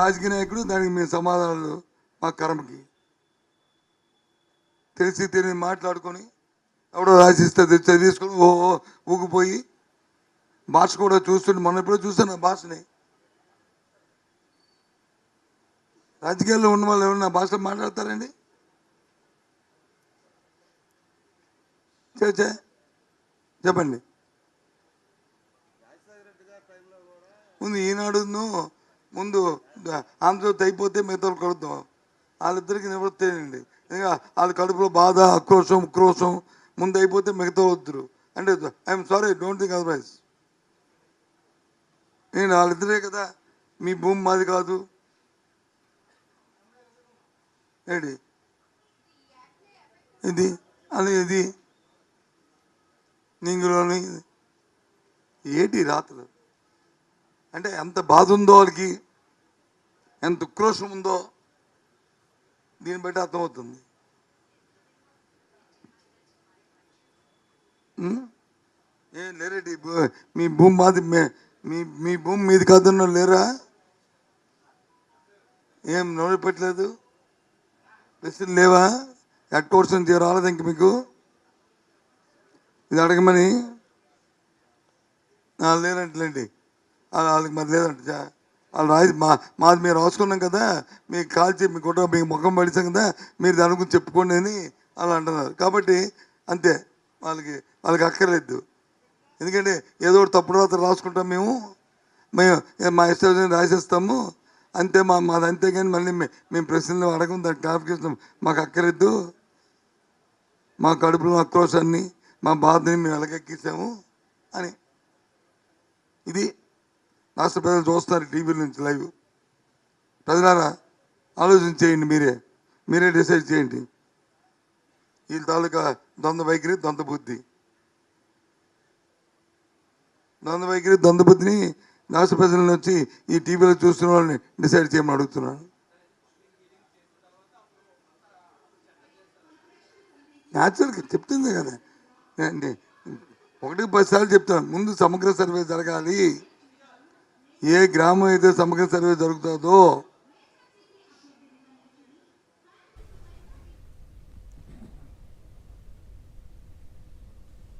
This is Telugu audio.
రాజకీయ నాయకుడు, దానికి మేము సమాధానాలు మా కర్మకి తెలిసి తెలియని మాట్లాడుకొని ఎవడో రాసిస్తే తీసుకొని ఊగిపోయి భాష కూడా చూస్తుంటే మనం ఎప్పుడో చూస్తాను భాషని. రాజకీయాల్లో ఉన్న వాళ్ళు ఎవరన్నా భాషలో మాట్లాడతారండి? చెప్పండి. ముందు ఈనాడును ముందు ఆంధ్రజ్యోతి అయిపోతే మిగతా కడుద్దాం. వాళ్ళిద్దరికి నివృత్తేనండి. ఇంకా వాళ్ళ కడుపులో బాధ, ఉక్రోషం ముందు అయిపోతే మిగతా వద్దురు అంటే I'm sorry, don't think otherwise. నేను వాళ్ళిద్దరే కదా, మీ భూమి మాది కాదు ఏంటి ఇది అని ఇది నీంగులోని ఏంటి రాత్రులు అంటే ఎంత బాధ ఉందో వాళ్ళకి, ఎంత ఉక్రోషం ఉందో దీన్ని బట్టి అర్థమవుతుంది. ఏం లేరేటి మీ భూమి మాది, మీ భూమి మీది కాదన్న లేరా? ఏం నోరు పెట్టలేదు? ప్రశ్నలు లేవా? హెడ్ కోర్స్ నుంచి రాలేదు ఇంక మీకు ఇది అడగమని? లేదంటలేండి, వాళ్ళకి మరి లేదంట. వాళ్ళు మాది మీరు రాసుకున్నాం కదా, మీకు కాల్చి మీ గుట్ట మీకు ముఖం పడిచాం కదా, మీరు దాని గురించి చెప్పుకోండి అని వాళ్ళు అంటున్నారు. కాబట్టి అంతే, వాళ్ళకి అక్కర్లేదు. ఎందుకంటే ఏదో ఒకటి తప్పుడు రాత్రి రాసుకుంటాం మేము మా ఇష్టం రాసేస్తాము అంతే. మాది అంతే. కానీ మళ్ళీ మేము ప్రశ్నలు అడగం, దానికి క్లారిఫికేషన్ మాకు అక్కర్లేదు. మా కడుపులో ఆక్రోశాన్ని, మా బాధని మేము ఎలగెక్కించాము అని. ఇది రాష్ట్ర ప్రజలు చూస్తున్నారు టీవీల నుంచి లైవ్. ప్రజలారా ఆలోచన చేయండి, మీరే డిసైడ్ చేయండి. వీళ్ళ తాలూకా ద్వంద్వ వైఖరి, ద్వంద్వ బుద్ధిని రాష్ట్ర ప్రజల నుంచి ఈ టీవీలో చూస్తున్న వాళ్ళని డిసైడ్ చేయమని అడుగుతున్నాను. న్యాచురల్గా చెప్తుంది కదా అండి, 1-10 సార్లు చెప్తాను. ముందు సమగ్ర సర్వే జరగాలి. ఏ గ్రామం అయితే సమగ్ర సర్వే జరుగుతుందో